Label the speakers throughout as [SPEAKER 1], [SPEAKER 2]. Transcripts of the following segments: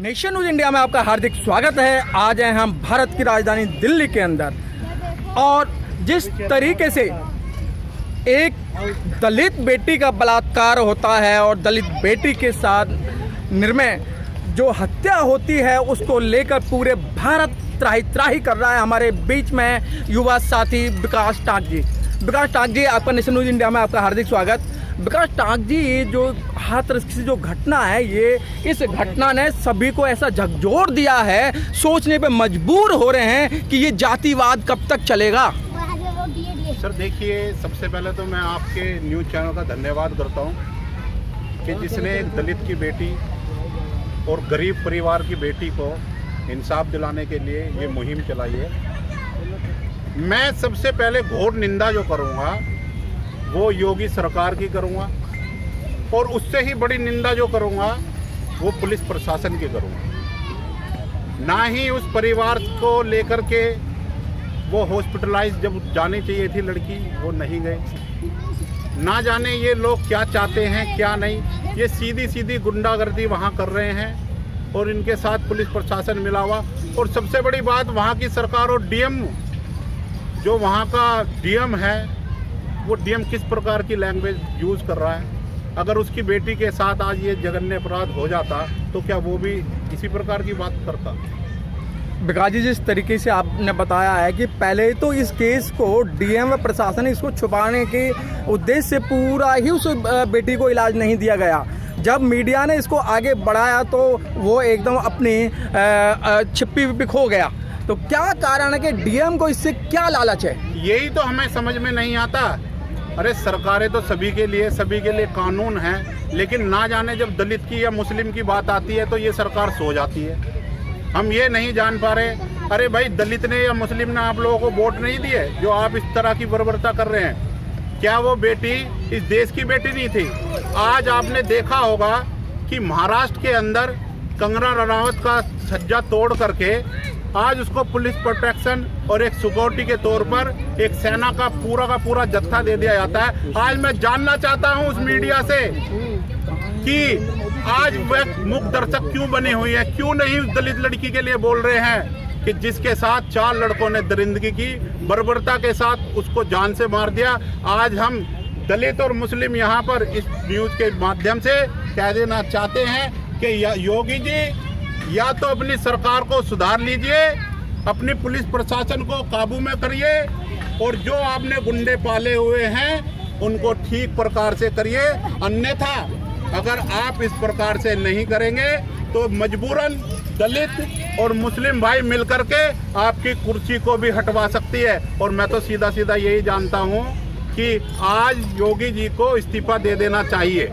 [SPEAKER 1] Nation news India में आपका हार्दिक स्वागत है। आज हैं हम भारत की राजधानी दिल्ली के अंदर और जिस तरीके से एक दलित बेटी का बलात्कार होता है और दलित बेटी के साथ निर्मय जो हत्या होती है उसको लेकर पूरे भारत त्राही त्राही कर रहा है। हमारे बीच में युवा साथी विकास टाक जी। विकास टाक जी, आपका नेशन न्यूज इंडिया में आपका हार्दिक स्वागत। विकास टाक जी, ये जो हाथरस की जो घटना है, ये इस घटना ने सभी को ऐसा झकझोर दिया है, सोचने पे मजबूर हो रहे हैं कि ये जातिवाद कब तक चलेगा।
[SPEAKER 2] सर देखिए, सबसे पहले तो मैं आपके न्यूज़ चैनल का धन्यवाद करता हूं कि जिसने एक दलित की बेटी और गरीब परिवार की बेटी को इंसाफ दिलाने के लिए ये मुहिम चलाई है। मैं सबसे पहले घोर निंदा जो करूंगा वो योगी सरकार की करूंगा और उससे ही बड़ी निंदा जो करूंगा वो पुलिस प्रशासन की करूंगा। ना ही उस परिवार को लेकर के वो हॉस्पिटलाइज जब जानी चाहिए थी लड़की, वो नहीं गए। ना जाने ये लोग क्या चाहते हैं क्या नहीं, ये सीधी सीधी गुंडागर्दी वहाँ कर रहे हैं और इनके साथ पुलिस प्रशासन मिला हुआ। और सबसे बड़ी बात, वहाँ की सरकार और डीएम, जो वहाँ का डीएम है, वो डीएम किस प्रकार की लैंग्वेज यूज़ कर रहा है। अगर उसकी बेटी के साथ आज ये जघन्य अपराध हो जाता तो क्या वो भी इसी प्रकार की बात करता।
[SPEAKER 1] विकास जी, जिस तरीके से आपने बताया है कि पहले तो इस केस को डीएम व प्रशासन इसको छुपाने के उद्देश्य से पूरा ही उस बेटी को इलाज नहीं दिया गया। जब मीडिया ने इसको आगे बढ़ाया तो वो एकदम अपनी छिप्पी खो गया। तो क्या कारण है कि डीएम को इससे क्या लालच है?
[SPEAKER 2] यही तो हमें समझ में नहीं आता। अरे सरकारें तो सभी के लिए कानून है, लेकिन ना जाने जब दलित की या मुस्लिम की बात आती है तो ये सरकार सो जाती है। हम ये नहीं जान पा रहे, अरे भाई दलित ने या मुस्लिम ने आप लोगों को वोट नहीं दिए जो आप इस तरह की बर्बरता कर रहे हैं। क्या वो बेटी इस देश की बेटी नहीं थी? आज आपने देखा होगा कि महाराष्ट्र के अंदर कंगना रनावत का छज्जा तोड़ करके आज उसको पुलिस प्रोटेक्शन और एक सिक्योरिटी के तौर पर एक सेना का पूरा जत्था दे दिया जाता है। आज मैं जानना चाहता हूं उस मीडिया से कि आज वह मुख्य दर्शक क्यों बनी हुई है, क्यों नहीं उस दलित लड़की के लिए बोल रहे हैं कि जिसके साथ 4 लड़कों ने दरिंदगी की, बर्बरता के साथ उसको जान से मार दिया। आज हम दलित और मुस्लिम यहाँ पर इस न्यूज के माध्यम से कह देना चाहते हैं कि योगी जी या तो अपनी सरकार को सुधार लीजिए, अपनी पुलिस प्रशासन को काबू में करिए और जो आपने गुंडे पाले हुए हैं उनको ठीक प्रकार से करिए। अन्यथा अगर आप इस प्रकार से नहीं करेंगे तो मजबूरन दलित और मुस्लिम भाई मिलकर के आपकी कुर्सी को भी हटवा सकती है। और मैं तो सीधा सीधा यही जानता हूं कि आज योगी जी को इस्तीफा दे देना चाहिए।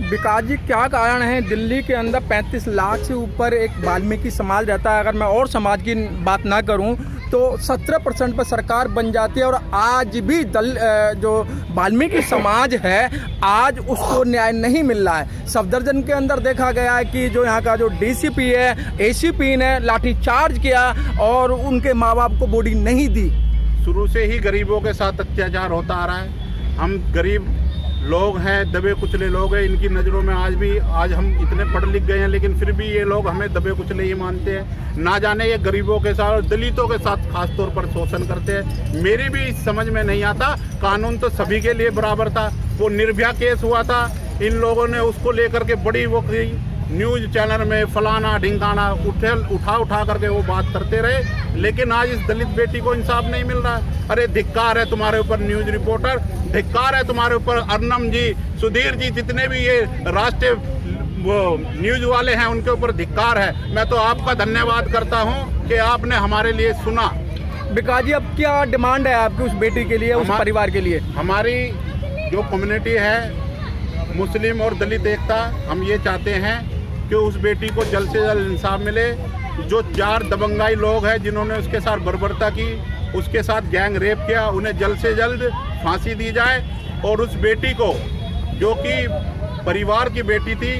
[SPEAKER 1] विकास जी, क्या कारण है दिल्ली के अंदर 35 लाख से ऊपर एक वाल्मीकि समाज रहता है? अगर मैं और समाज की बात ना करूं तो 17% पर सरकार बन जाती है और आज भी जो वाल्मीकि समाज है आज उसको न्याय नहीं मिल रहा है। सफदरजंग के अंदर देखा गया है कि जो यहाँ का जो डीसीपी है, एसीपी ने लाठीचार्ज किया और उनके माँ बाप को बॉडी नहीं दी।
[SPEAKER 2] शुरू से ही गरीबों के साथ अत्याचार होता आ रहा है। हम गरीब लोग हैं, दबे कुचले लोग हैं, इनकी नज़रों में आज हम इतने पढ़ लिख गए हैं लेकिन फिर भी ये लोग हमें दबे कुचले ही मानते हैं। ना जाने ये गरीबों के साथ और दलितों के साथ खास तौर पर शोषण करते हैं। मेरी भी समझ में नहीं आता। कानून तो सभी के लिए बराबर था। वो निर्भया केस हुआ था, इन लोगों ने उसको लेकर के बड़ी वो न्यूज़ चैनल में फलाना ढिंकाना उठा करके वो बात करते रहे, लेकिन आज इस दलित बेटी को इंसाफ नहीं मिल रहा। अरे धिक्कार है तुम्हारे ऊपर न्यूज़ रिपोर्टर, धिक्कार है तुम्हारे ऊपर अर्नम जी, सुधीर जी, जितने भी ये राष्ट्रीय न्यूज़ वाले हैं उनके ऊपर धिक्कार है। मैं तो आपका धन्यवाद करता हूँ कि आपने हमारे लिए सुना।
[SPEAKER 1] विकास जी, अब क्या डिमांड है आपकी उस बेटी के लिए, उस परिवार के लिए?
[SPEAKER 2] हमारी जो कम्युनिटी है, मुस्लिम और दलित एकता, हम ये चाहते हैं कि उस बेटी को जल्द से जल्द इंसाफ मिले। जो 4 दबंगाई लोग हैं जिन्होंने उसके साथ बर्बरता की, उसके साथ गैंग रेप किया, उन्हें जल्द से जल्द फांसी दी जाए। और उस बेटी को, जो कि परिवार की बेटी थी,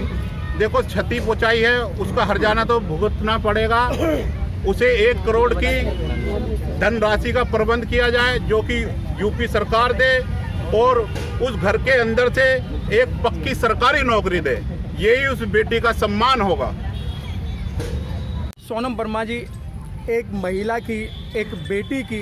[SPEAKER 2] देखो क्षति पहुंचाई है, उसका हर्जाना तो भुगतना पड़ेगा। उसे 1 करोड़ की धनराशि का प्रबंध किया जाए जो कि यूपी सरकार दे और उस घर के अंदर से एक पक्की सरकारी नौकरी दे। यही उस बेटी का सम्मान होगा।
[SPEAKER 1] सोनम वर्मा जी, एक महिला की, एक बेटी की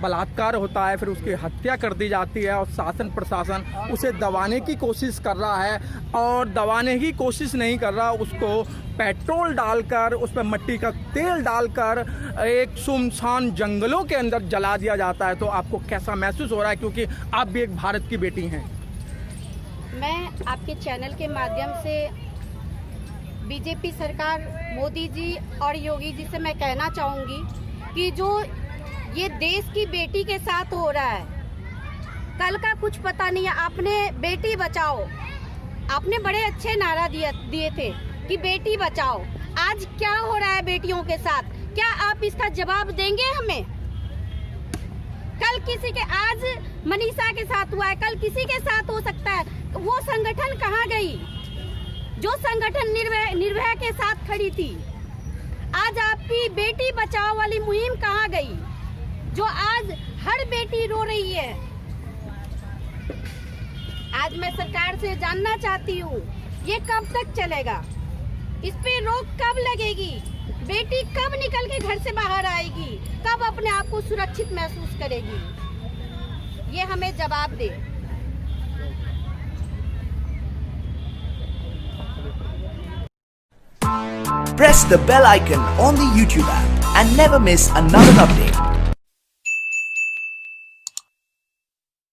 [SPEAKER 1] बलात्कार होता है, फिर उसकी हत्या कर दी जाती है और शासन प्रशासन उसे दबाने की कोशिश कर रहा है, और दबाने की कोशिश नहीं कर रहा, उसको पेट्रोल डालकर, उस पर मिट्टी का तेल डालकर एक सुनसान जंगलों के अंदर जला दिया जाता है। तो आपको कैसा महसूस हो रहा है, क्योंकि आप भी एक भारत की बेटी हैं?
[SPEAKER 3] मैं आपके चैनल के माध्यम से बीजेपी सरकार, मोदी जी और योगी जी से मैं कहना चाहूँगी कि जो ये देश की बेटी के साथ हो रहा है, कल का कुछ पता नहीं है। आपने बेटी बचाओ, आपने बड़े अच्छे नारा दिए थे कि बेटी बचाओ। आज क्या हो रहा है बेटियों के साथ, क्या आप इसका जवाब देंगे हमें? कल किसी के, आज मनीषा के साथ हुआ है, कल किसी के साथ हो सकता है। वो संगठन कहाँ गई जो संगठन निर्भया के साथ खड़ी थी? आज आपकी बेटी बचाओ वाली मुहिम कहाँ गई, जो आज हर बेटी रो रही है? आज मैं सरकार से जानना चाहती हूँ, ये कब तक चलेगा? इस पे रोक कब लगेगी? बेटी कब निकल के घर से बाहर आएगी? कब अपने आप को सुरक्षित महसूस करेगी? ये हमें जवाब दे।
[SPEAKER 4] Press the bell icon on the YouTube app and never miss another update.